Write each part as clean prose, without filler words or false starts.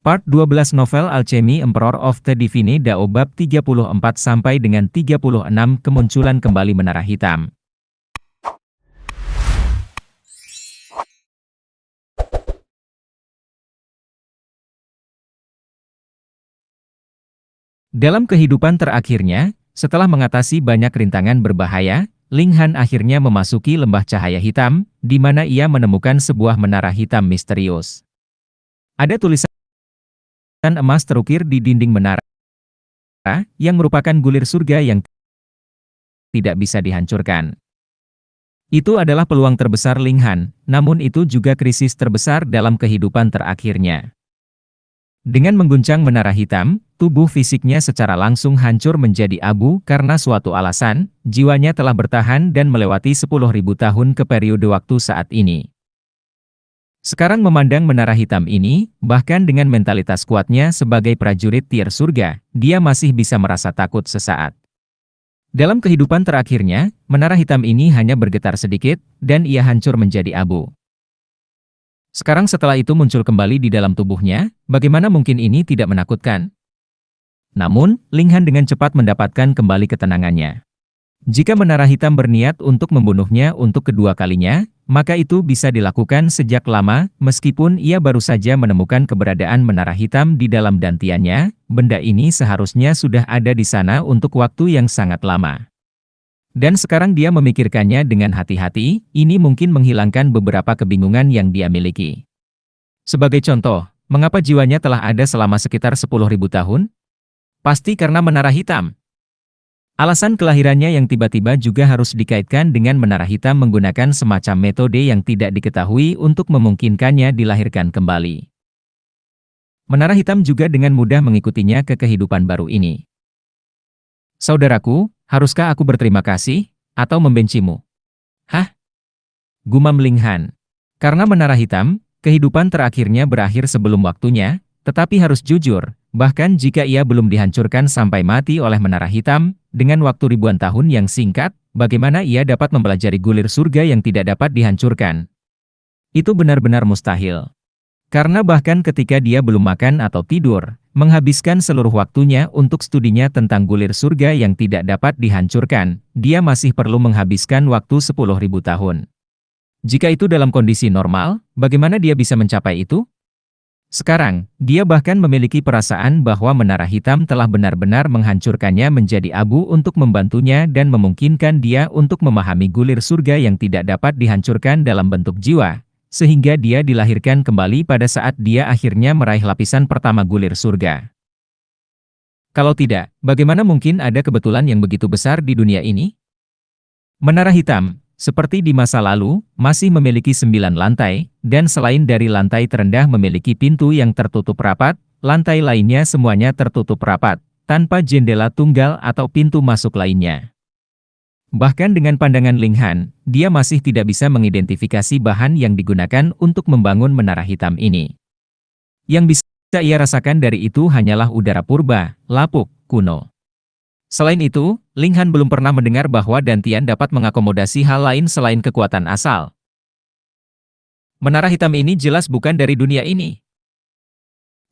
Part 12 Novel Alchemy Emperor of the Divine Dao bab 34 sampai dengan 36 Kemunculan kembali Menara Hitam. Dalam kehidupan terakhirnya, setelah mengatasi banyak rintangan berbahaya, Ling Han akhirnya memasuki lembah cahaya hitam, di mana ia menemukan sebuah menara hitam misterius. Ada tulisan emas terukir di dinding menara, yang merupakan gulir surga yang tidak bisa dihancurkan. Itu adalah peluang terbesar Ling Han, namun itu juga krisis terbesar dalam kehidupan terakhirnya. Dengan mengguncang menara hitam, tubuh fisiknya secara langsung hancur menjadi abu karena suatu alasan, jiwanya telah bertahan dan melewati 10.000 tahun ke periode waktu saat ini. Sekarang memandang menara hitam ini, bahkan dengan mentalitas kuatnya sebagai prajurit tier surga, dia masih bisa merasa takut sesaat. Dalam kehidupan terakhirnya, menara hitam ini hanya bergetar sedikit, dan ia hancur menjadi abu. Sekarang setelah itu muncul kembali di dalam tubuhnya, bagaimana mungkin ini tidak menakutkan? Namun, Ling Han dengan cepat mendapatkan kembali ketenangannya. Jika menara hitam berniat untuk membunuhnya untuk kedua kalinya, maka itu bisa dilakukan sejak lama, meskipun ia baru saja menemukan keberadaan menara hitam di dalam dantiannya, benda ini seharusnya sudah ada di sana untuk waktu yang sangat lama. Dan sekarang dia memikirkannya dengan hati-hati, ini mungkin menghilangkan beberapa kebingungan yang dia miliki. Sebagai contoh, mengapa jiwanya telah ada selama sekitar 10.000 tahun? Pasti karena menara hitam. Alasan kelahirannya yang tiba-tiba juga harus dikaitkan dengan menara hitam menggunakan semacam metode yang tidak diketahui untuk memungkinkannya dilahirkan kembali. Menara hitam juga dengan mudah mengikutinya ke kehidupan baru ini. Saudaraku, haruskah aku berterima kasih, atau membencimu? Hah? Gumam Ling Han. Karena menara hitam, kehidupan terakhirnya berakhir sebelum waktunya, tetapi harus jujur, bahkan jika ia belum dihancurkan sampai mati oleh menara hitam, dengan waktu ribuan tahun yang singkat, bagaimana ia dapat mempelajari gulir surga yang tidak dapat dihancurkan? Itu benar-benar mustahil. Karena bahkan ketika dia belum makan atau tidur, menghabiskan seluruh waktunya untuk studinya tentang gulir surga yang tidak dapat dihancurkan, dia masih perlu menghabiskan waktu 10.000 tahun. Jika itu dalam kondisi normal, bagaimana dia bisa mencapai itu? Sekarang, dia bahkan memiliki perasaan bahwa menara hitam telah benar-benar menghancurkannya menjadi abu untuk membantunya dan memungkinkan dia untuk memahami gulir surga yang tidak dapat dihancurkan dalam bentuk jiwa, sehingga dia dilahirkan kembali pada saat dia akhirnya meraih lapisan pertama gulir surga. Kalau tidak, bagaimana mungkin ada kebetulan yang begitu besar di dunia ini? Menara hitam, seperti di masa lalu, masih memiliki 9 lantai, dan selain dari lantai terendah memiliki pintu yang tertutup rapat, lantai lainnya semuanya tertutup rapat, tanpa jendela tunggal atau pintu masuk lainnya. Bahkan dengan pandangan Ling Han, dia masih tidak bisa mengidentifikasi bahan yang digunakan untuk membangun menara hitam ini. Yang bisa ia rasakan dari itu hanyalah udara purba, lapuk, kuno. Selain itu, Ling Han belum pernah mendengar bahwa dantian dapat mengakomodasi hal lain selain kekuatan asal. Menara hitam ini jelas bukan dari dunia ini.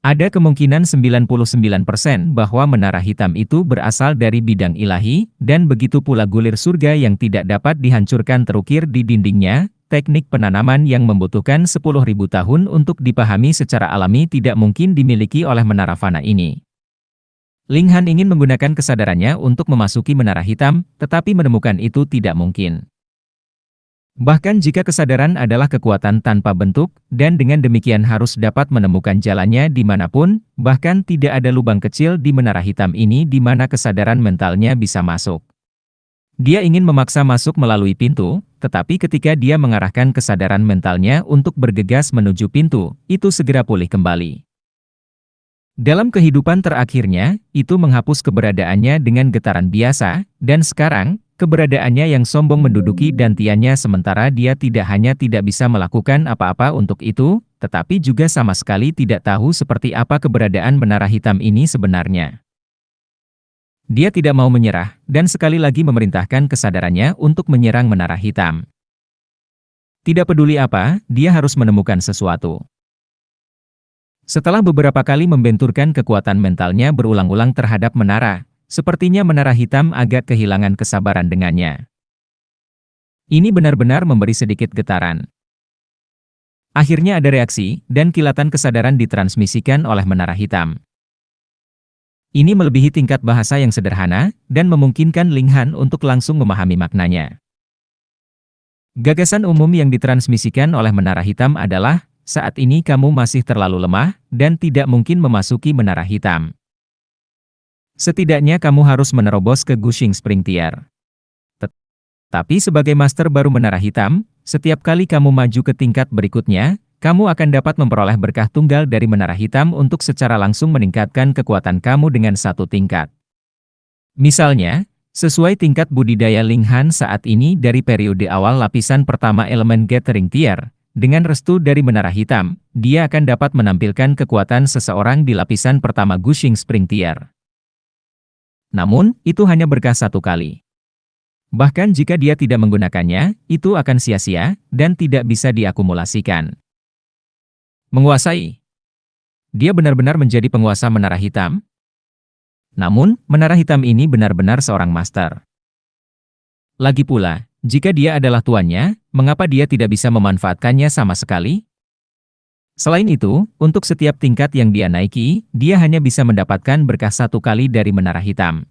Ada kemungkinan 99% bahwa menara hitam itu berasal dari bidang ilahi, dan begitu pula gulir surga yang tidak dapat dihancurkan terukir di dindingnya, teknik penanaman yang membutuhkan 10.000 tahun untuk dipahami secara alami tidak mungkin dimiliki oleh menara fana ini. Ling Han ingin menggunakan kesadarannya untuk memasuki menara hitam, tetapi menemukan itu tidak mungkin. Bahkan jika kesadaran adalah kekuatan tanpa bentuk, dan dengan demikian harus dapat menemukan jalannya dimanapun, bahkan tidak ada lubang kecil di menara hitam ini di mana kesadaran mentalnya bisa masuk. Dia ingin memaksa masuk melalui pintu, tetapi ketika dia mengarahkan kesadaran mentalnya untuk bergegas menuju pintu, itu segera pulih kembali. Dalam kehidupan terakhirnya, itu menghapus keberadaannya dengan getaran biasa, dan sekarang, keberadaannya yang sombong menduduki dantiannya sementara dia tidak hanya tidak bisa melakukan apa-apa untuk itu, tetapi juga sama sekali tidak tahu seperti apa keberadaan menara hitam ini sebenarnya. Dia tidak mau menyerah, dan sekali lagi memerintahkan kesadarannya untuk menyerang menara hitam. Tidak peduli apa, dia harus menemukan sesuatu. Setelah beberapa kali membenturkan kekuatan mentalnya berulang-ulang terhadap menara, sepertinya menara hitam agak kehilangan kesabaran dengannya. Ini benar-benar memberi sedikit getaran. Akhirnya ada reaksi, dan kilatan kesadaran ditransmisikan oleh menara hitam. Ini melebihi tingkat bahasa yang sederhana, dan memungkinkan Ling Han untuk langsung memahami maknanya. Gagasan umum yang ditransmisikan oleh menara hitam adalah, saat ini kamu masih terlalu lemah, dan tidak mungkin memasuki menara hitam. Setidaknya kamu harus menerobos ke Gushing Spring Tier. Tapi sebagai master baru menara hitam, setiap kali kamu maju ke tingkat berikutnya, kamu akan dapat memperoleh berkah tunggal dari menara hitam untuk secara langsung meningkatkan kekuatan kamu dengan satu tingkat. Misalnya, sesuai tingkat budidaya Ling Han saat ini dari periode awal lapisan pertama elemen Gathering Tier, dengan restu dari menara hitam, dia akan dapat menampilkan kekuatan seseorang di lapisan pertama Gushing Spring Tier. Namun, itu hanya berkah satu kali. Bahkan jika dia tidak menggunakannya, itu akan sia-sia, dan tidak bisa diakumulasikan. Menguasai. Dia benar-benar menjadi penguasa menara hitam. Namun, menara hitam ini benar-benar seorang master. Lagi pula, jika dia adalah tuannya, mengapa dia tidak bisa memanfaatkannya sama sekali? Selain itu, untuk setiap tingkat yang dia naiki, dia hanya bisa mendapatkan berkah satu kali dari menara hitam.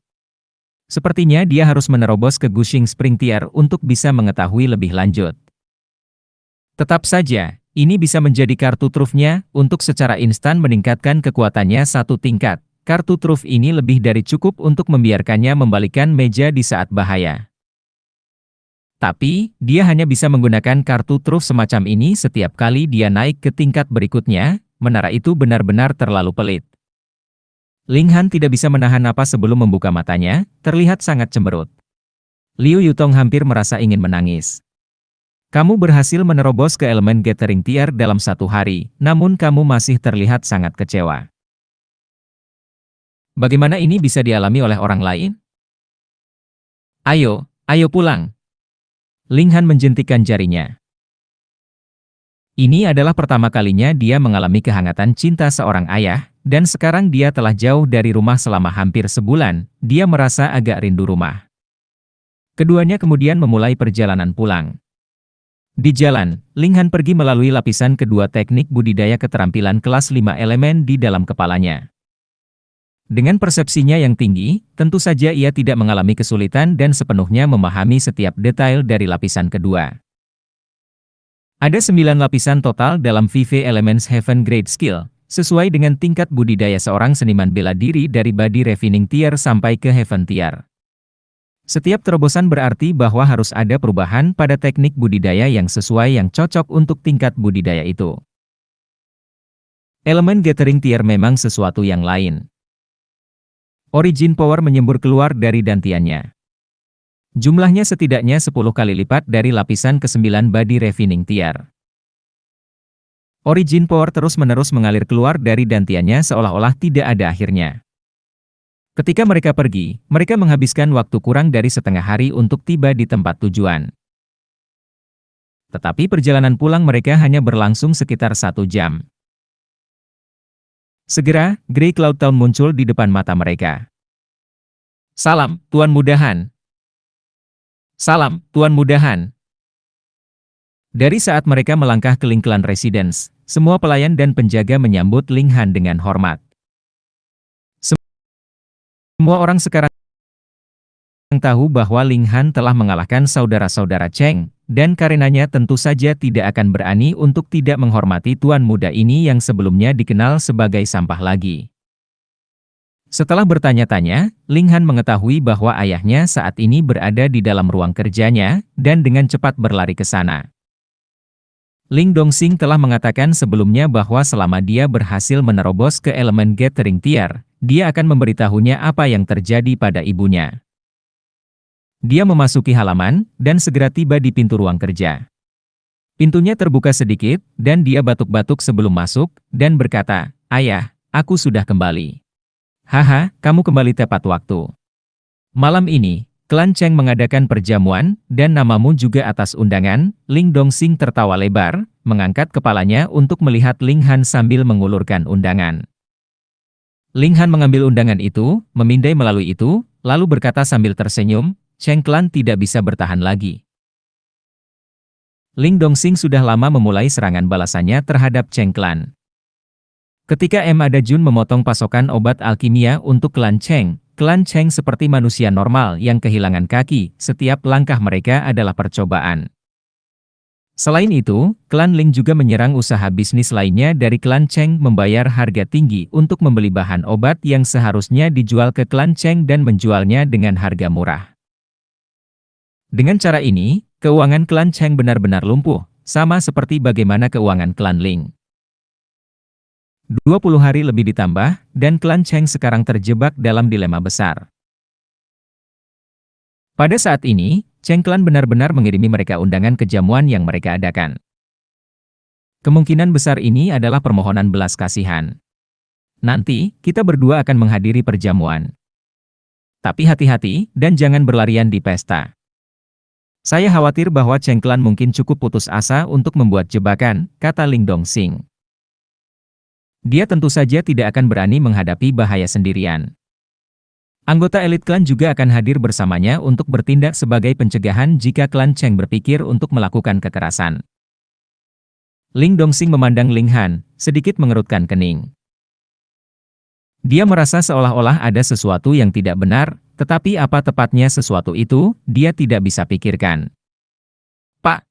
Sepertinya dia harus menerobos ke Gushing Spring Tier untuk bisa mengetahui lebih lanjut. Tetap saja, ini bisa menjadi kartu trufnya untuk secara instan meningkatkan kekuatannya satu tingkat. Kartu truf ini lebih dari cukup untuk membiarkannya membalikkan meja di saat bahaya. Tapi, dia hanya bisa menggunakan kartu truf semacam ini setiap kali dia naik ke tingkat berikutnya. Menara itu benar-benar terlalu pelit. Ling Han tidak bisa menahan napas sebelum membuka matanya, terlihat sangat cemberut. Liu Yutong hampir merasa ingin menangis. Kamu berhasil menerobos ke elemen Gathering Tier dalam satu hari, namun kamu masih terlihat sangat kecewa. Bagaimana ini bisa dialami oleh orang lain? Ayo pulang. Ling Han menjentikkan jarinya. Ini adalah pertama kalinya dia mengalami kehangatan cinta seorang ayah, dan sekarang dia telah jauh dari rumah selama hampir sebulan, dia merasa agak rindu rumah. Keduanya kemudian memulai perjalanan pulang. Di jalan, Ling Han pergi melalui lapisan kedua teknik budidaya keterampilan kelas 5 elemen di dalam kepalanya. Dengan persepsinya yang tinggi, tentu saja ia tidak mengalami kesulitan dan sepenuhnya memahami setiap detail dari lapisan kedua. Ada 9 lapisan total dalam VV Elements Heaven Grade Skill, sesuai dengan tingkat budidaya seorang seniman bela diri dari Body Refining Tier sampai ke Heaven Tier. Setiap terobosan berarti bahwa harus ada perubahan pada teknik budidaya yang sesuai yang cocok untuk tingkat budidaya itu. Elemen Gathering Tier memang sesuatu yang lain. Origin Power menyembur keluar dari dantiannya. Jumlahnya setidaknya 10 kali lipat dari lapisan ke-9 Body Refining Tier. Origin Power terus-menerus mengalir keluar dari dantiannya seolah-olah tidak ada akhirnya. Ketika mereka pergi, mereka menghabiskan waktu kurang dari setengah hari untuk tiba di tempat tujuan. Tetapi perjalanan pulang mereka hanya berlangsung sekitar 1 jam. Segera, Grey Cloud Town muncul di depan mata mereka. Salam, Tuan Mudahan. Salam, Tuan Mudahan. Dari saat mereka melangkah ke Ling Clan Residence, semua pelayan dan penjaga menyambut Ling Han dengan hormat. Semua orang sekarang tahu bahwa Ling Han telah mengalahkan saudara-saudara Cheng, dan karenanya tentu saja tidak akan berani untuk tidak menghormati tuan muda ini yang sebelumnya dikenal sebagai sampah lagi. Setelah bertanya-tanya, Ling Han mengetahui bahwa ayahnya saat ini berada di dalam ruang kerjanya, dan dengan cepat berlari ke sana. Ling Dongxing telah mengatakan sebelumnya bahwa selama dia berhasil menerobos ke elemen Gathering Tier, dia akan memberitahunya apa yang terjadi pada ibunya. Dia memasuki halaman, dan segera tiba di pintu ruang kerja. Pintunya terbuka sedikit, dan dia batuk-batuk sebelum masuk, dan berkata, "Ayah, aku sudah kembali." "Haha, kamu kembali tepat waktu. Malam ini, Klan Cheng mengadakan perjamuan, dan namamu juga atas undangan. Ling Dongxing tertawa lebar, mengangkat kepalanya untuk melihat Ling Han sambil mengulurkan undangan. Ling Han mengambil undangan itu, memindai melalui itu, lalu berkata sambil tersenyum, Cheng Clan tidak bisa bertahan lagi. Ling Dongxing sudah lama memulai serangan balasannya terhadap Cheng Clan. Ketika Ada Jun memotong pasokan obat alkimia untuk klan Cheng seperti manusia normal yang kehilangan kaki, setiap langkah mereka adalah percobaan. Selain itu, klan Ling juga menyerang usaha bisnis lainnya dari klan Cheng, membayar harga tinggi untuk membeli bahan obat yang seharusnya dijual ke klan Cheng dan menjualnya dengan harga murah. Dengan cara ini, keuangan klan Cheng benar-benar lumpuh, sama seperti bagaimana keuangan klan Ling. 20 hari lebih ditambah, dan klan Cheng sekarang terjebak dalam dilema besar. Pada saat ini, Cheng Clan benar-benar mengirimi mereka undangan kejamuan yang mereka adakan. Kemungkinan besar ini adalah permohonan belas kasihan. Nanti, kita berdua akan menghadiri perjamuan. Tapi hati-hati, dan jangan berlarian di pesta. Saya khawatir bahwa Cheng Clan mungkin cukup putus asa untuk membuat jebakan, kata Ling Dongxing. Dia tentu saja tidak akan berani menghadapi bahaya sendirian. Anggota elit klan juga akan hadir bersamanya untuk bertindak sebagai pencegahan jika klan Cheng berpikir untuk melakukan kekerasan. Ling Dongxing memandang Ling Han, sedikit mengerutkan kening. Dia merasa seolah-olah ada sesuatu yang tidak benar, tetapi apa tepatnya sesuatu itu, dia tidak bisa pikirkan. Pak.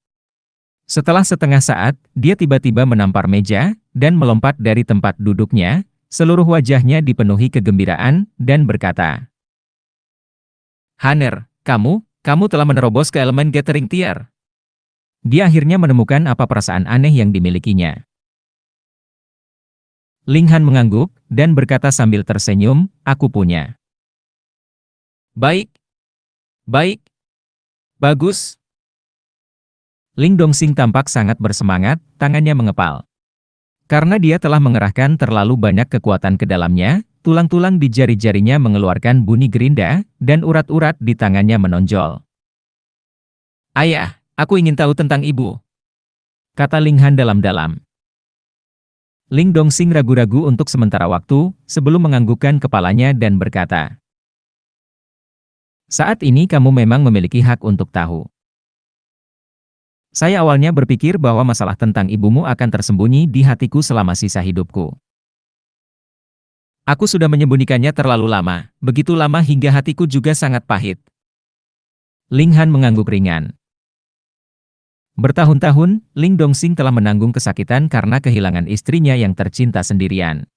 Setelah setengah saat, dia tiba-tiba menampar meja, dan melompat dari tempat duduknya, seluruh wajahnya dipenuhi kegembiraan, dan berkata, Hanner, kamu telah menerobos ke elemen Gathering Tier. Dia akhirnya menemukan apa perasaan aneh yang dimilikinya. Ling Han mengangguk, dan berkata sambil tersenyum, aku punya. Baik. Bagus. Ling Dongxing tampak sangat bersemangat, tangannya mengepal. Karena dia telah mengerahkan terlalu banyak kekuatan ke dalamnya, tulang-tulang di jari-jarinya mengeluarkan bunyi gerinda, dan urat-urat di tangannya menonjol. Ayah, aku ingin tahu tentang ibu, kata Ling Han dalam-dalam. Ling Dongxing ragu-ragu untuk sementara waktu, sebelum menganggukkan kepalanya dan berkata, saat ini kamu memang memiliki hak untuk tahu. Saya awalnya berpikir bahwa masalah tentang ibumu akan tersembunyi di hatiku selama sisa hidupku. Aku sudah menyembunyikannya terlalu lama, begitu lama hingga hatiku juga sangat pahit. Ling Han mengangguk ringan. Bertahun-tahun, Ling Dongxing telah menanggung kesakitan karena kehilangan istrinya yang tercinta sendirian.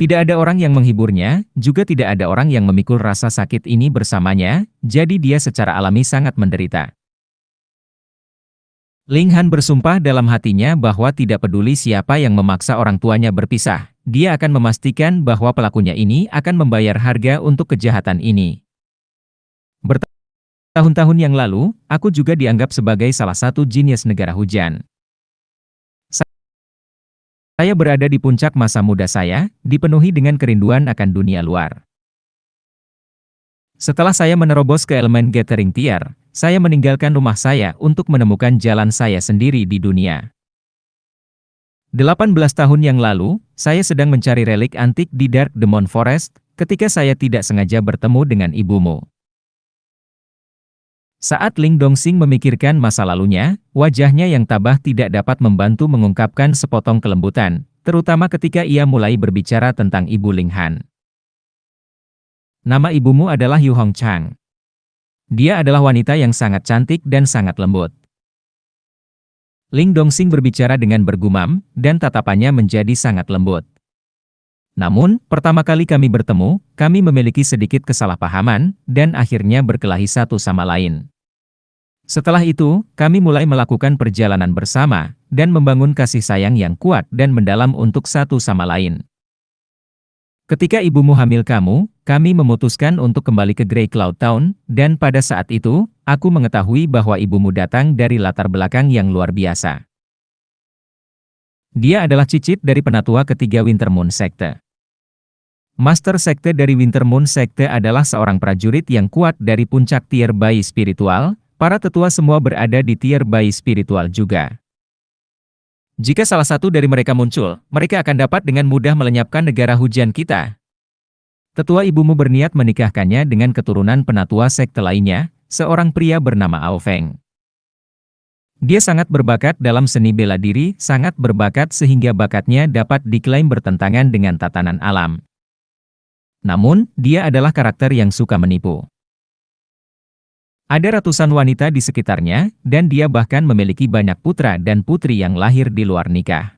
Tidak ada orang yang menghiburnya, juga tidak ada orang yang memikul rasa sakit ini bersamanya, jadi dia secara alami sangat menderita. Ling Han bersumpah dalam hatinya bahwa tidak peduli siapa yang memaksa orang tuanya berpisah, dia akan memastikan bahwa pelakunya ini akan membayar harga untuk kejahatan ini. Bertahun-tahun yang lalu, aku juga dianggap sebagai salah satu jenius negara hujan. Saya berada di puncak masa muda saya, dipenuhi dengan kerinduan akan dunia luar. Setelah saya menerobos ke elemen Gathering Tier, saya meninggalkan rumah saya untuk menemukan jalan saya sendiri di dunia. 18 tahun yang lalu, saya sedang mencari relik antik di Dark Demon Forest, ketika saya tidak sengaja bertemu dengan ibumu. Saat Ling Dongxing memikirkan masa lalunya, wajahnya yang tabah tidak dapat membantu mengungkapkan sepotong kelembutan, terutama ketika ia mulai berbicara tentang ibu Ling Han. Nama ibumu adalah Yu Hong Chang. Dia adalah wanita yang sangat cantik dan sangat lembut. Ling Dongxing berbicara dengan bergumam, dan tatapannya menjadi sangat lembut. Namun, pertama kali kami bertemu, kami memiliki sedikit kesalahpahaman, dan akhirnya berkelahi satu sama lain. Setelah itu, kami mulai melakukan perjalanan bersama, dan membangun kasih sayang yang kuat dan mendalam untuk satu sama lain. Ketika ibumu hamil kamu, kami memutuskan untuk kembali ke Grey Cloud Town, dan pada saat itu, aku mengetahui bahwa ibumu datang dari latar belakang yang luar biasa. Dia adalah cicit dari penatua ketiga Wintermoon Sekte. Master Sekte dari Wintermoon Sekte adalah seorang prajurit yang kuat dari puncak tier bayi spiritual, para tetua semua berada di tier bayi spiritual juga. Jika salah satu dari mereka muncul, mereka akan dapat dengan mudah melenyapkan negara hujan kita. Tetua ibumu berniat menikahkannya dengan keturunan penatua sekte lainnya, seorang pria bernama Ao Feng. Dia sangat berbakat dalam seni bela diri, sangat berbakat sehingga bakatnya dapat diklaim bertentangan dengan tatanan alam. Namun, dia adalah karakter yang suka menipu. Ada ratusan wanita di sekitarnya, dan dia bahkan memiliki banyak putra dan putri yang lahir di luar nikah.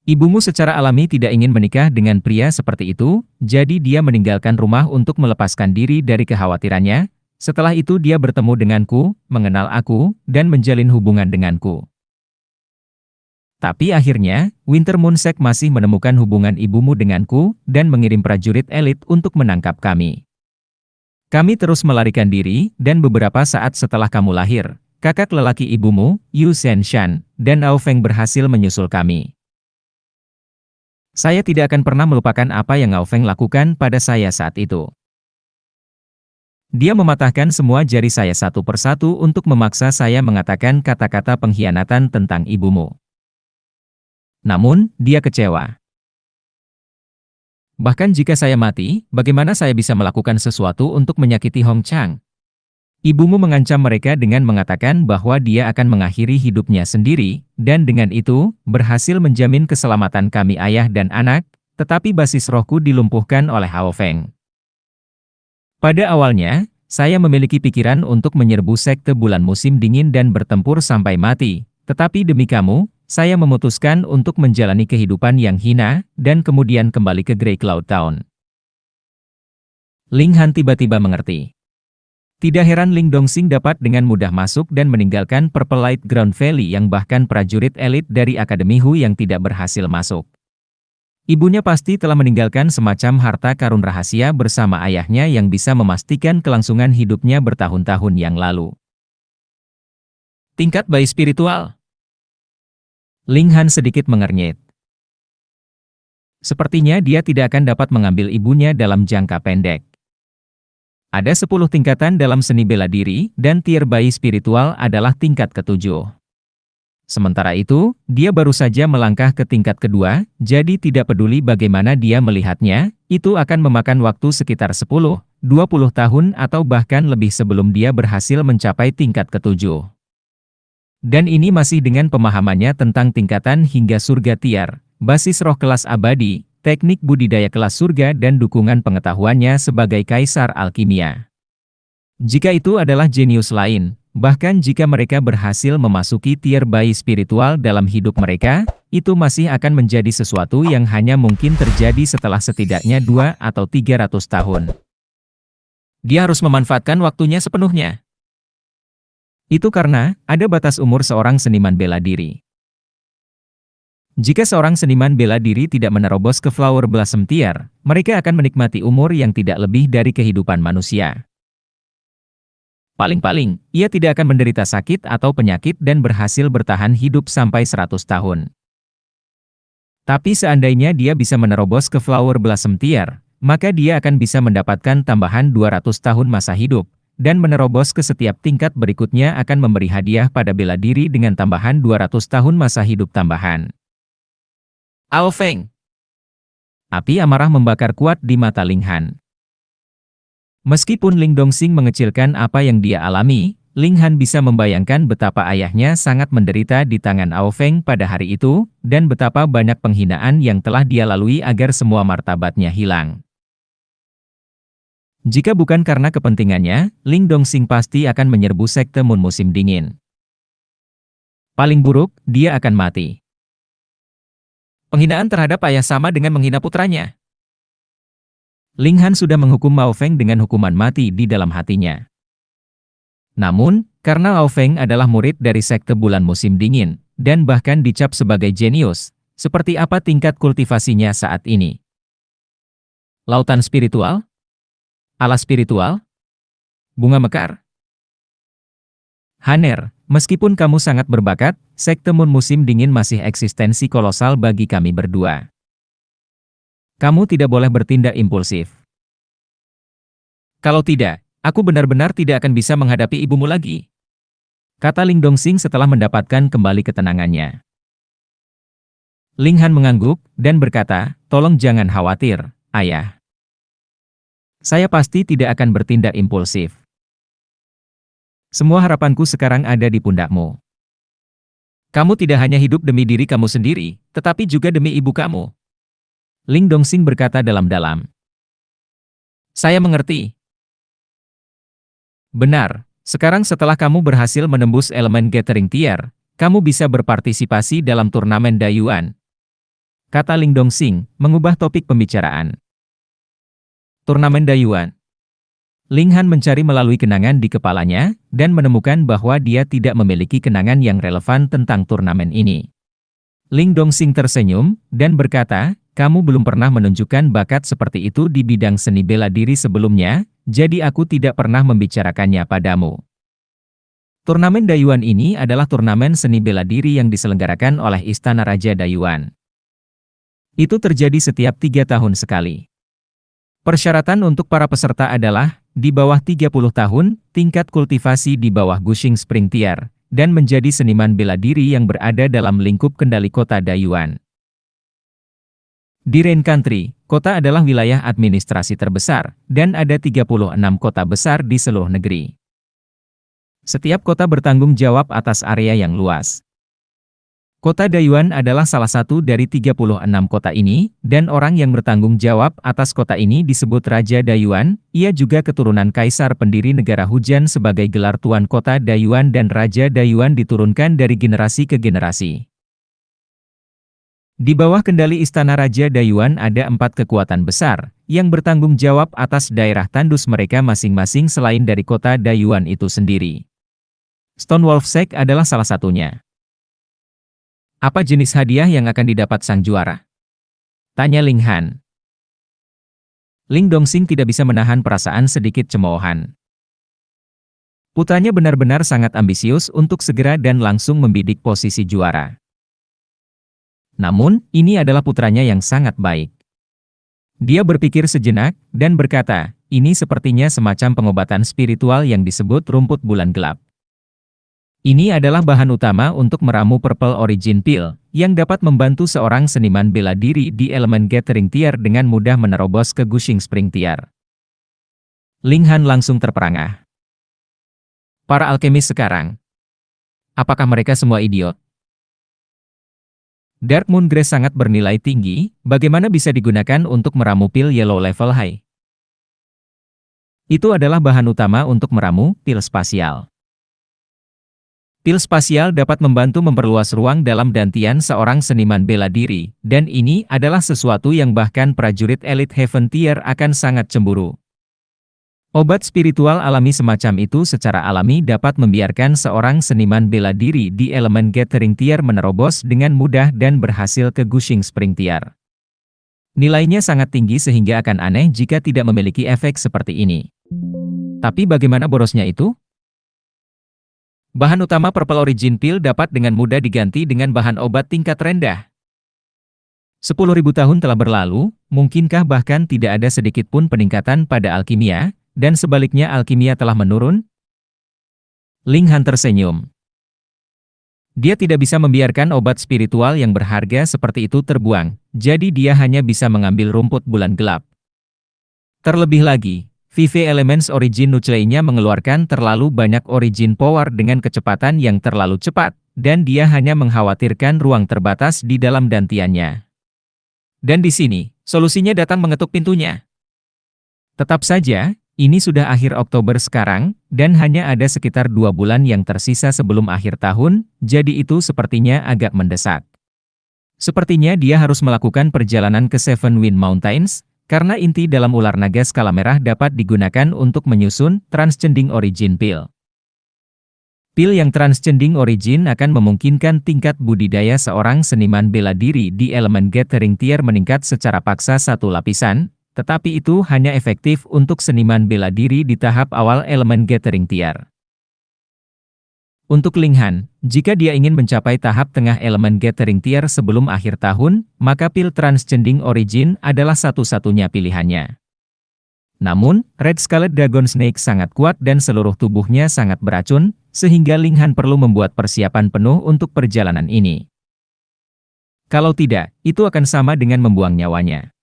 Ibumu secara alami tidak ingin menikah dengan pria seperti itu, jadi dia meninggalkan rumah untuk melepaskan diri dari kekhawatirannya. Setelah itu dia bertemu denganku, mengenal aku, dan menjalin hubungan denganku. Tapi akhirnya, Wintermoon Sect masih menemukan hubungan ibumu denganku, dan mengirim prajurit elit untuk menangkap kami. Kami terus melarikan diri, dan beberapa saat setelah kamu lahir, kakak lelaki ibumu, Yu Zhenshan, dan Ao Feng berhasil menyusul kami. Saya tidak akan pernah melupakan apa yang Ao Feng lakukan pada saya saat itu. Dia mematahkan semua jari saya satu persatu untuk memaksa saya mengatakan kata-kata pengkhianatan tentang ibumu. Namun, dia kecewa. Bahkan jika saya mati, bagaimana saya bisa melakukan sesuatu untuk menyakiti Hong Chang? Ibumu mengancam mereka dengan mengatakan bahwa dia akan mengakhiri hidupnya sendiri, dan dengan itu, berhasil menjamin keselamatan kami ayah dan anak, tetapi basis rohku dilumpuhkan oleh Ao Feng. Pada awalnya, saya memiliki pikiran untuk menyerbu sekte bulan musim dingin dan bertempur sampai mati, tetapi demi kamu, saya memutuskan untuk menjalani kehidupan yang hina, dan kemudian kembali ke Grey Cloud Town. Ling Han tiba-tiba mengerti. Tidak heran Ling Dongxing dapat dengan mudah masuk dan meninggalkan Purple Light Ground Valley yang bahkan prajurit elit dari Akademi Hu yang tidak berhasil masuk. Ibunya pasti telah meninggalkan semacam harta karun rahasia bersama ayahnya yang bisa memastikan kelangsungan hidupnya bertahun-tahun yang lalu. Tingkat bayi spiritual. Ling Han sedikit mengernyit. Sepertinya dia tidak akan dapat mengambil ibunya dalam jangka pendek. Ada 10 tingkatan dalam seni bela diri, dan tier bayi spiritual adalah tingkat ke-7. Sementara itu, dia baru saja melangkah ke tingkat kedua, jadi tidak peduli bagaimana dia melihatnya, itu akan memakan waktu sekitar 10, 20 tahun atau bahkan lebih sebelum dia berhasil mencapai tingkat ke-7. Dan ini masih dengan pemahamannya tentang tingkatan hingga surga tiar, basis roh kelas abadi, teknik budidaya kelas surga dan dukungan pengetahuannya sebagai kaisar alkimia. Jika itu adalah jenius lain, bahkan jika mereka berhasil memasuki tier bayi spiritual dalam hidup mereka, itu masih akan menjadi sesuatu yang hanya mungkin terjadi setelah setidaknya 2 atau 300 tahun. Dia harus memanfaatkan waktunya sepenuhnya. Itu karena, ada batas umur seorang seniman bela diri. Jika seorang seniman bela diri tidak menerobos ke Flower Blossom Tier, mereka akan menikmati umur yang tidak lebih dari kehidupan manusia. Paling-paling, ia tidak akan menderita sakit atau penyakit dan berhasil bertahan hidup sampai 100 tahun. Tapi seandainya dia bisa menerobos ke Flower Blossom Tier, maka dia akan bisa mendapatkan tambahan 200 tahun masa hidup, dan menerobos ke setiap tingkat berikutnya akan memberi hadiah pada bela diri dengan tambahan 200 tahun masa hidup tambahan. Ao Feng. Api amarah membakar kuat di mata Ling Han. Meskipun Ling Dongxing mengecilkan apa yang dia alami, Ling Han bisa membayangkan betapa ayahnya sangat menderita di tangan Ao Feng pada hari itu, dan betapa banyak penghinaan yang telah dia lalui agar semua martabatnya hilang. Jika bukan karena kepentingannya, Ling Dongxing pasti akan menyerbu sekte Moon musim dingin. Paling buruk, dia akan mati. Penghinaan terhadap ayah sama dengan menghina putranya. Ling Han sudah menghukum Ao Feng dengan hukuman mati di dalam hatinya. Namun, karena Ao Feng adalah murid dari sekte bulan musim dingin, dan bahkan dicap sebagai jenius, seperti apa tingkat kultivasinya saat ini? Lautan spiritual? Alas spiritual? Bunga mekar? Haner, meskipun kamu sangat berbakat, sekte Moon musim dingin masih eksistensi kolosal bagi kami berdua. Kamu tidak boleh bertindak impulsif. Kalau tidak, aku benar-benar tidak akan bisa menghadapi ibumu lagi, kata Ling Dongxing setelah mendapatkan kembali ketenangannya. Ling Han mengangguk dan berkata, tolong jangan khawatir, ayah. Saya pasti tidak akan bertindak impulsif. Semua harapanku sekarang ada di pundakmu. Kamu tidak hanya hidup demi diri kamu sendiri, tetapi juga demi ibu kamu. Ling Dongxing berkata dalam-dalam. Saya mengerti. Benar, sekarang setelah kamu berhasil menembus elemen Gathering Tier, kamu bisa berpartisipasi dalam turnamen Dayuan, kata Ling Dongxing, mengubah topik pembicaraan. Turnamen Dayuan. Ling Han mencari melalui kenangan di kepalanya, dan menemukan bahwa dia tidak memiliki kenangan yang relevan tentang turnamen ini. Ling Dongxing tersenyum, dan berkata, kamu belum pernah menunjukkan bakat seperti itu di bidang seni bela diri sebelumnya, jadi aku tidak pernah membicarakannya padamu. Turnamen Dayuan ini adalah turnamen seni bela diri yang diselenggarakan oleh Istana Raja Dayuan. Itu terjadi setiap 3 tahun sekali. Persyaratan untuk para peserta adalah, di bawah 30 tahun, tingkat kultivasi di bawah Gushing Spring Tier, dan menjadi seniman bela diri yang berada dalam lingkup kendali kota Dayuan. Di Rain Country, kota adalah wilayah administrasi terbesar, dan ada 36 kota besar di seluruh negeri. Setiap kota bertanggung jawab atas area yang luas. Kota Dayuan adalah salah satu dari 36 kota ini, dan orang yang bertanggung jawab atas kota ini disebut Raja Dayuan. Ia juga keturunan Kaisar pendiri negara hujan sebagai gelar Tuan Kota Dayuan, dan Raja Dayuan diturunkan dari generasi ke generasi. Di bawah kendali Istana Raja Dayuan ada 4 kekuatan besar, yang bertanggung jawab atas daerah tandus mereka masing-masing selain dari kota Dayuan itu sendiri. Stone Wolf Sect adalah salah satunya. Apa jenis hadiah yang akan didapat sang juara? Tanya Ling Han. Ling Dongxing tidak bisa menahan perasaan sedikit cemoohan. Putranya benar-benar sangat ambisius untuk segera dan langsung membidik posisi juara. Namun, ini adalah putranya yang sangat baik. Dia berpikir sejenak, dan berkata, ini sepertinya semacam pengobatan spiritual yang disebut rumput bulan gelap. Ini adalah bahan utama untuk meramu Purple Origin Pill, yang dapat membantu seorang seniman bela diri di elemen Gathering Tier dengan mudah menerobos ke Gushing Spring Tier. Ling Han langsung terperangah. Para alkemis sekarang. Apakah mereka semua idiot? Dark Moon Grace sangat bernilai tinggi, bagaimana bisa digunakan untuk meramu pil Yellow Level High? Itu adalah bahan utama untuk meramu pil spasial. Pil spasial dapat membantu memperluas ruang dalam dantian seorang seniman bela diri, dan ini adalah sesuatu yang bahkan prajurit elit Heaven Tier akan sangat cemburu. Obat spiritual alami semacam itu secara alami dapat membiarkan seorang seniman bela diri di elemen Gathering Tier menerobos dengan mudah dan berhasil ke Gushing Spring Tier. Nilainya sangat tinggi sehingga akan aneh jika tidak memiliki efek seperti ini. Tapi bagaimana borosnya itu? Bahan utama Purple Origin Pill dapat dengan mudah diganti dengan bahan obat tingkat rendah. 10.000 tahun telah berlalu, mungkinkah bahkan tidak ada sedikit pun peningkatan pada alkimia, dan sebaliknya alkimia telah menurun? Ling Han tersenyum. Dia tidak bisa membiarkan obat spiritual yang berharga seperti itu terbuang, jadi dia hanya bisa mengambil rumput bulan gelap. Terlebih lagi, Vive Elements Origin Nuclei-nya mengeluarkan terlalu banyak origin power dengan kecepatan yang terlalu cepat, dan dia hanya mengkhawatirkan ruang terbatas di dalam dantiannya. Dan di sini, solusinya datang mengetuk pintunya. Tetap saja, ini sudah akhir Oktober sekarang, dan hanya ada sekitar 2 bulan yang tersisa sebelum akhir tahun, jadi itu sepertinya agak mendesak. Sepertinya dia harus melakukan perjalanan ke Seven Wind Mountains, karena inti dalam ular naga skala merah dapat digunakan untuk menyusun Transcending Origin Pill. Pil yang Transcending Origin akan memungkinkan tingkat budidaya seorang seniman bela diri di elemen Gathering Tier meningkat secara paksa 1 lapisan, tetapi itu hanya efektif untuk seniman bela diri di tahap awal elemen Gathering Tier. Untuk Ling Han, jika dia ingin mencapai tahap tengah elemen Gathering Tier sebelum akhir tahun, maka pil Transcending Origin adalah satu-satunya pilihannya. Namun, Red Scarlet Dragon Snake sangat kuat dan seluruh tubuhnya sangat beracun, sehingga Ling Han perlu membuat persiapan penuh untuk perjalanan ini. Kalau tidak, itu akan sama dengan membuang nyawanya.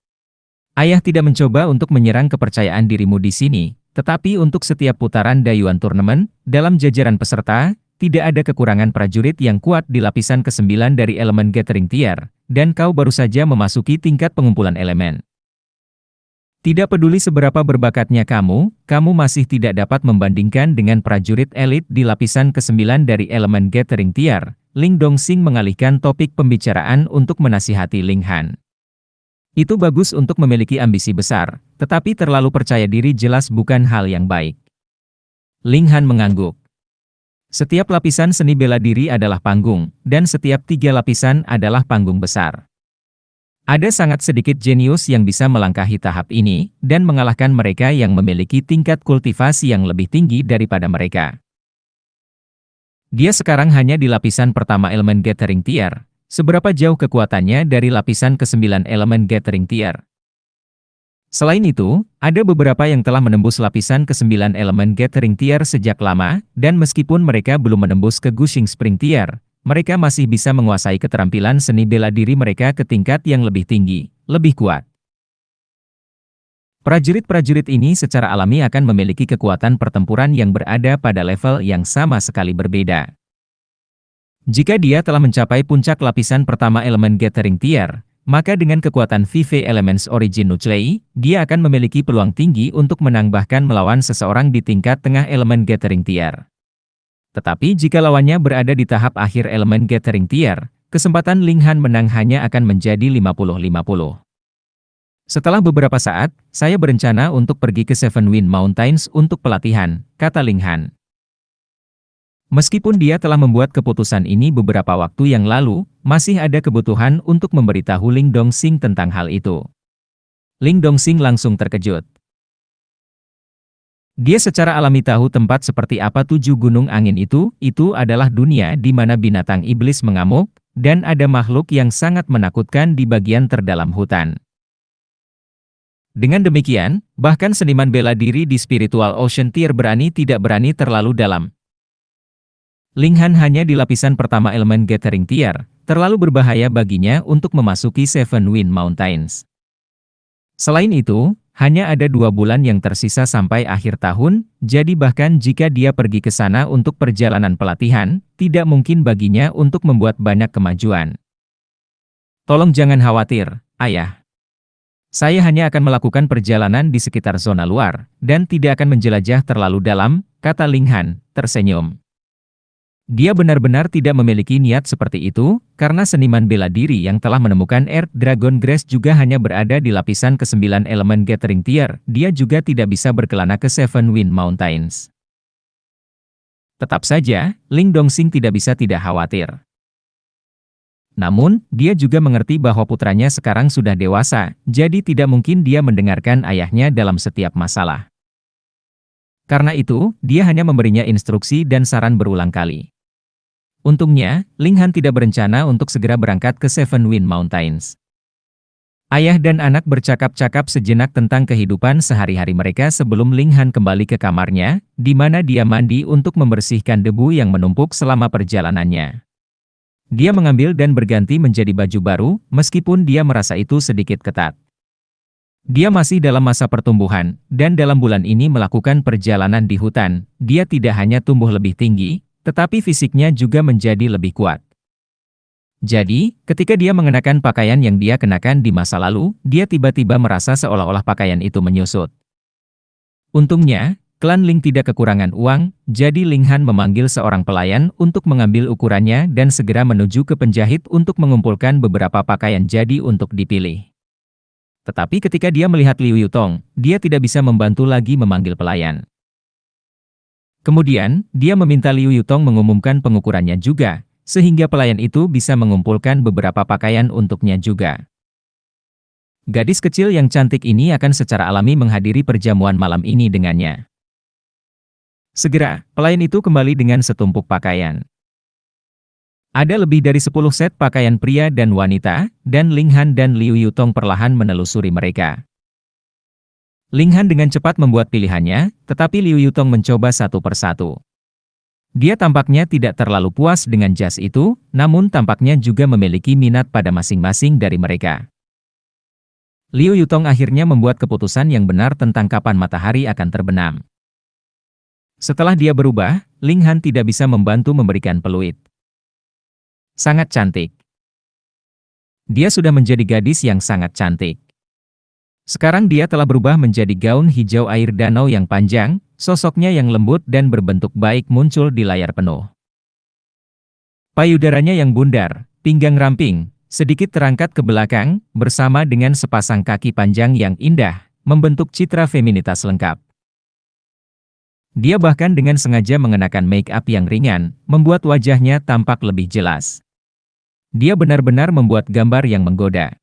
Ayah tidak mencoba untuk menyerang kepercayaan dirimu di sini, tetapi untuk setiap putaran Dayuan Turnamen, dalam jajaran peserta, tidak ada kekurangan prajurit yang kuat di lapisan ke-9 dari elemen Gathering Tier, dan kau baru saja memasuki tingkat pengumpulan elemen. Tidak peduli seberapa berbakatnya kamu masih tidak dapat membandingkan dengan prajurit elit di lapisan ke-9 dari elemen Gathering Tier. Ling Dongxing mengalihkan topik pembicaraan untuk menasihati Ling Han. Itu bagus untuk memiliki ambisi besar, tetapi terlalu percaya diri jelas bukan hal yang baik. Ling Han mengangguk. Setiap lapisan seni bela diri adalah panggung, dan setiap 3 lapisan adalah panggung besar. Ada sangat sedikit jenius yang bisa melangkahi tahap ini, dan mengalahkan mereka yang memiliki tingkat kultivasi yang lebih tinggi daripada mereka. Dia sekarang hanya di lapisan pertama elemen Gathering Tier. Seberapa jauh kekuatannya dari lapisan ke-9 elemen Gathering Tier? Selain itu, ada beberapa yang telah menembus lapisan ke-9 elemen Gathering Tier sejak lama, dan meskipun mereka belum menembus ke Gushing Spring Tier, mereka masih bisa menguasai keterampilan seni bela diri mereka ke tingkat yang lebih tinggi, lebih kuat. Prajurit-prajurit ini secara alami akan memiliki kekuatan pertempuran yang berada pada level yang sama sekali berbeda. Jika dia telah mencapai puncak lapisan pertama elemen Gathering Tier, maka dengan kekuatan VV Elements Origin Nuclei, dia akan memiliki peluang tinggi untuk menang bahkan melawan seseorang di tingkat tengah elemen Gathering Tier. Tetapi jika lawannya berada di tahap akhir elemen Gathering Tier, kesempatan Ling Han menang hanya akan menjadi 50-50. Setelah beberapa saat, saya berencana untuk pergi ke Seven Wind Mountains untuk pelatihan, kata Ling Han. Meskipun dia telah membuat keputusan ini beberapa waktu yang lalu, masih ada kebutuhan untuk memberitahu Ling Dongxing tentang hal itu. Ling Dongxing langsung terkejut. Dia secara alami tahu tempat seperti apa 7 gunung angin itu adalah dunia di mana binatang iblis mengamuk, dan ada makhluk yang sangat menakutkan di bagian terdalam hutan. Dengan demikian, bahkan seniman bela diri di Spiritual Ocean Tier tidak berani terlalu dalam. Ling Han hanya di lapisan pertama elemen Gathering Tier, terlalu berbahaya baginya untuk memasuki Seven Wind Mountains. Selain itu, hanya ada 2 bulan yang tersisa sampai akhir tahun, jadi bahkan jika dia pergi ke sana untuk perjalanan pelatihan, tidak mungkin baginya untuk membuat banyak kemajuan. Tolong jangan khawatir, Ayah. Saya hanya akan melakukan perjalanan di sekitar zona luar, dan tidak akan menjelajah terlalu dalam, kata Ling Han, tersenyum. Dia benar-benar tidak memiliki niat seperti itu, karena seniman bela diri yang telah menemukan Earth Dragon Grace juga hanya berada di lapisan ke-9 elemen Gathering Tier, dia juga tidak bisa berkelana ke Seven Wind Mountains. Tetap saja, Ling Dongxing tidak bisa tidak khawatir. Namun, dia juga mengerti bahwa putranya sekarang sudah dewasa, jadi tidak mungkin dia mendengarkan ayahnya dalam setiap masalah. Karena itu, dia hanya memberinya instruksi dan saran berulang kali. Untungnya, Ling Han tidak berencana untuk segera berangkat ke Seven Wind Mountains. Ayah dan anak bercakap-cakap sejenak tentang kehidupan sehari-hari mereka sebelum Ling Han kembali ke kamarnya, di mana dia mandi untuk membersihkan debu yang menumpuk selama perjalanannya. Dia mengambil dan berganti menjadi baju baru, meskipun dia merasa itu sedikit ketat. Dia masih dalam masa pertumbuhan, dan dalam bulan ini melakukan perjalanan di hutan, dia tidak hanya tumbuh lebih tinggi, tetapi fisiknya juga menjadi lebih kuat. Jadi, ketika dia mengenakan pakaian yang dia kenakan di masa lalu, dia tiba-tiba merasa seolah-olah pakaian itu menyusut. Untungnya, klan Ling tidak kekurangan uang, jadi Ling Han memanggil seorang pelayan untuk mengambil ukurannya dan segera menuju ke penjahit untuk mengumpulkan beberapa pakaian jadi untuk dipilih. Tetapi ketika dia melihat Liu Yutong, dia tidak bisa membantu lagi memanggil pelayan. Kemudian, dia meminta Liu Yutong mengumumkan pengukurannya juga, sehingga pelayan itu bisa mengumpulkan beberapa pakaian untuknya juga. Gadis kecil yang cantik ini akan secara alami menghadiri perjamuan malam ini dengannya. Segera, pelayan itu kembali dengan setumpuk pakaian. Ada lebih dari 10 set pakaian pria dan wanita, dan Ling Han dan Liu Yutong perlahan menelusuri mereka. Ling Han dengan cepat membuat pilihannya, tetapi Liu Yutong mencoba satu persatu. Dia tampaknya tidak terlalu puas dengan jas itu, namun tampaknya juga memiliki minat pada masing-masing dari mereka. Liu Yutong akhirnya membuat keputusan yang benar tentang kapan matahari akan terbenam. Setelah dia berubah, Ling Han tidak bisa membantu memberikan peluit. Sangat cantik. Dia sudah menjadi gadis yang sangat cantik. Sekarang dia telah berubah menjadi gaun hijau air danau yang panjang, sosoknya yang lembut dan berbentuk baik muncul di layar penuh. Payudaranya yang bundar, pinggang ramping, sedikit terangkat ke belakang, bersama dengan sepasang kaki panjang yang indah, membentuk citra feminitas lengkap. Dia bahkan dengan sengaja mengenakan make-up yang ringan, membuat wajahnya tampak lebih jelas. Dia benar-benar membuat gambar yang menggoda.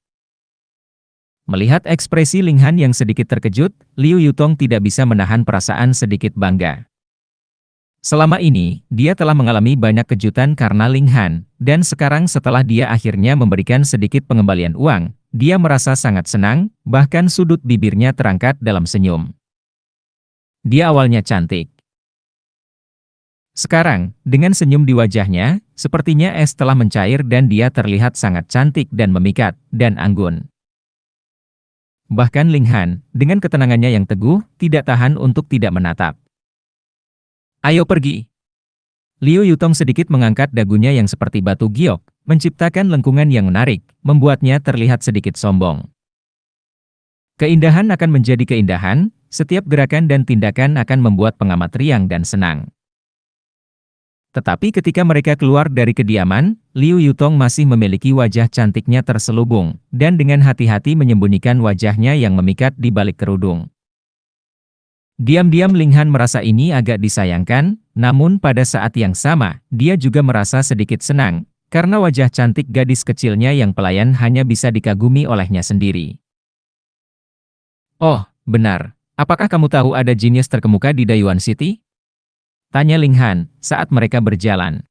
Melihat ekspresi Ling Han yang sedikit terkejut, Liu Yutong tidak bisa menahan perasaan sedikit bangga. Selama ini, dia telah mengalami banyak kejutan karena Ling Han, dan sekarang setelah dia akhirnya memberikan sedikit pengembalian uang, dia merasa sangat senang, bahkan sudut bibirnya terangkat dalam senyum. Dia awalnya cantik. Sekarang, dengan senyum di wajahnya, sepertinya es telah mencair dan dia terlihat sangat cantik dan memikat, dan anggun. Bahkan Ling Han, dengan ketenangannya yang teguh, tidak tahan untuk tidak menatap. Ayo pergi. Liu Yutong sedikit mengangkat dagunya yang seperti batu giok, menciptakan lengkungan yang menarik, membuatnya terlihat sedikit sombong. Keindahan akan menjadi keindahan, setiap gerakan dan tindakan akan membuat pengamat riang dan senang. Tetapi ketika mereka keluar dari kediaman, Liu Yutong masih memiliki wajah cantiknya terselubung, dan dengan hati-hati menyembunyikan wajahnya yang memikat di balik kerudung. Diam-diam Ling Han merasa ini agak disayangkan, namun pada saat yang sama, dia juga merasa sedikit senang, karena wajah cantik gadis kecilnya yang pelayan hanya bisa dikagumi olehnya sendiri. Oh, benar. Apakah kamu tahu ada jenius terkemuka di Dayuan City? Tanya Ling Han, saat mereka berjalan.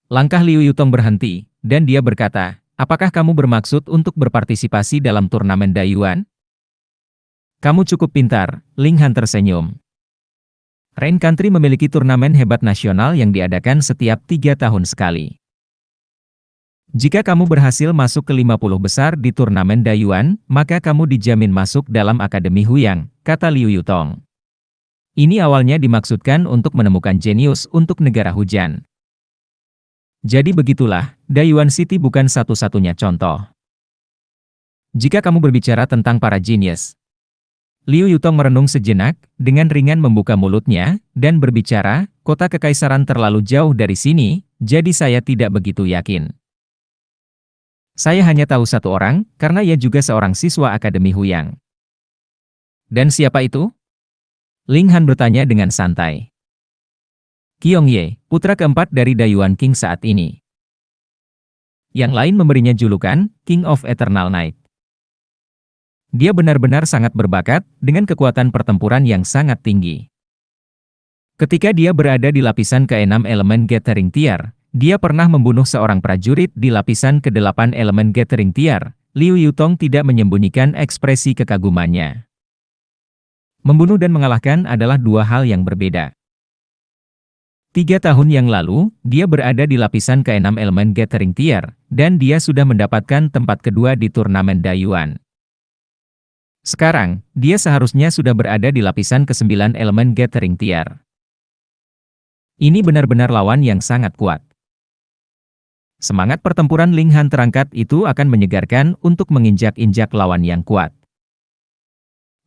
Langkah Liu Yutong berhenti, dan dia berkata, apakah kamu bermaksud untuk berpartisipasi dalam turnamen Dayuan? Kamu cukup pintar, Ling Han tersenyum. Rain Country memiliki turnamen hebat nasional yang diadakan setiap 3 tahun sekali. Jika kamu berhasil masuk ke 50 besar di turnamen Dayuan, maka kamu dijamin masuk dalam Akademi Huyang, kata Liu Yutong. Ini awalnya dimaksudkan untuk menemukan jenius untuk negara hujan. Jadi begitulah, Dayuan City bukan satu-satunya contoh. Jika kamu berbicara tentang para jenius, Liu Yutong merenung sejenak, dengan ringan membuka mulutnya, dan berbicara, kota kekaisaran terlalu jauh dari sini, jadi saya tidak begitu yakin. Saya hanya tahu satu orang, karena ia juga seorang siswa Akademi Huyang. Dan siapa itu? Ling Han bertanya dengan santai. Qiong Ye, putra keempat dari Dayuan King saat ini. Yang lain memberinya julukan, King of Eternal Night. Dia benar-benar sangat berbakat, dengan kekuatan pertempuran yang sangat tinggi. Ketika dia berada di lapisan ke-6 elemen Gathering Tier, dia pernah membunuh seorang prajurit di lapisan ke-8 elemen Gathering Tier. Liu Yutong tidak menyembunyikan ekspresi kekagumannya. Membunuh dan mengalahkan adalah dua hal yang berbeda. 3 tahun yang lalu, dia berada di lapisan ke-6 elemen Gathering Tier, dan dia sudah mendapatkan tempat kedua di turnamen Dayuan. Sekarang, dia seharusnya sudah berada di lapisan ke-9 elemen Gathering Tier. Ini benar-benar lawan yang sangat kuat. Semangat pertempuran Ling Han terangkat itu akan menyegarkan untuk menginjak-injak lawan yang kuat.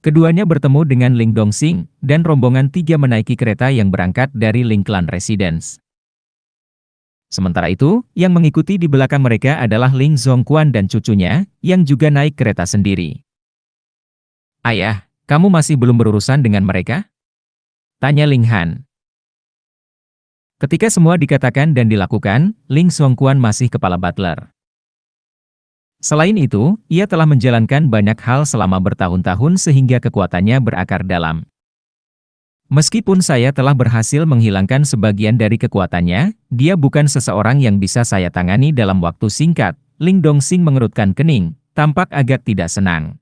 Keduanya bertemu dengan Ling Dongxing, dan rombongan 3 menaiki kereta yang berangkat dari Ling Clan Residence. Sementara itu, yang mengikuti di belakang mereka adalah Ling Zhongquan dan cucunya, yang juga naik kereta sendiri. Ayah, kamu masih belum berurusan dengan mereka? Tanya Ling Han. Ketika semua dikatakan dan dilakukan, Ling Zhongquan masih kepala butler. Selain itu, ia telah menjalankan banyak hal selama bertahun-tahun sehingga kekuatannya berakar dalam. Meskipun saya telah berhasil menghilangkan sebagian dari kekuatannya, dia bukan seseorang yang bisa saya tangani dalam waktu singkat. Ling Dongxing mengerutkan kening, tampak agak tidak senang.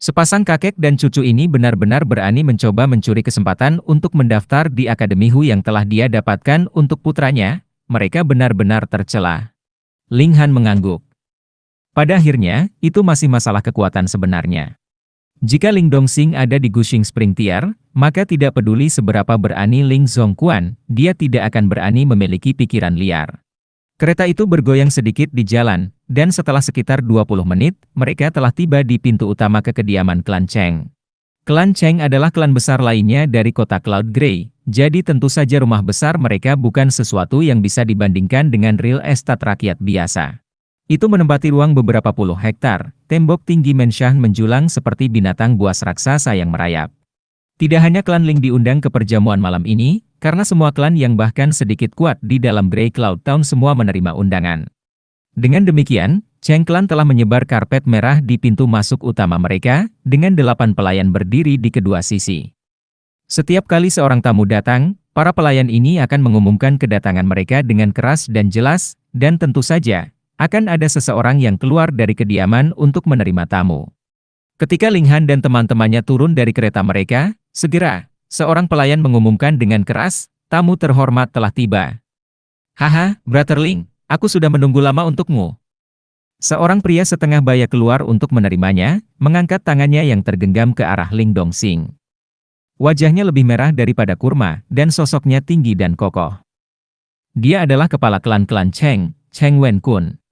Sepasang kakek dan cucu ini benar-benar berani mencoba mencuri kesempatan untuk mendaftar di Akademi Hu yang telah dia dapatkan untuk putranya. Mereka benar-benar tercela. Ling Han mengangguk. Pada akhirnya, itu masih masalah kekuatan sebenarnya. Jika Ling Dongxing ada di Gushing Spring Tier, maka tidak peduli seberapa berani Ling Zhongquan, dia tidak akan berani memiliki pikiran liar. Kereta itu bergoyang sedikit di jalan, dan setelah sekitar 20 menit, mereka telah tiba di pintu utama ke kediaman klan Cheng. Klan Cheng adalah klan besar lainnya dari kota Cloud Grey, jadi tentu saja rumah besar mereka bukan sesuatu yang bisa dibandingkan dengan real estate rakyat biasa. Itu menempati ruang beberapa puluh hektar, tembok tinggi mensyah menjulang seperti binatang buas raksasa yang merayap. Tidak hanya klan Ling diundang ke perjamuan malam ini, karena semua klan yang bahkan sedikit kuat di dalam Grey Cloud Town semua menerima undangan. Dengan demikian, Cheng Clan telah menyebar karpet merah di pintu masuk utama mereka, dengan 8 pelayan berdiri di kedua sisi. Setiap kali seorang tamu datang, para pelayan ini akan mengumumkan kedatangan mereka dengan keras dan jelas, dan tentu saja, akan ada seseorang yang keluar dari kediaman untuk menerima tamu. Ketika Ling Han dan teman-temannya turun dari kereta mereka, segera, seorang pelayan mengumumkan dengan keras, tamu terhormat telah tiba. Haha, Brother Ling, aku sudah menunggu lama untukmu. Seorang pria setengah baya keluar untuk menerimanya, mengangkat tangannya yang tergenggam ke arah Ling Dongxing. Wajahnya lebih merah daripada kurma, dan sosoknya tinggi dan kokoh. Dia adalah kepala klan-klan Cheng, Cheng Wen Kun.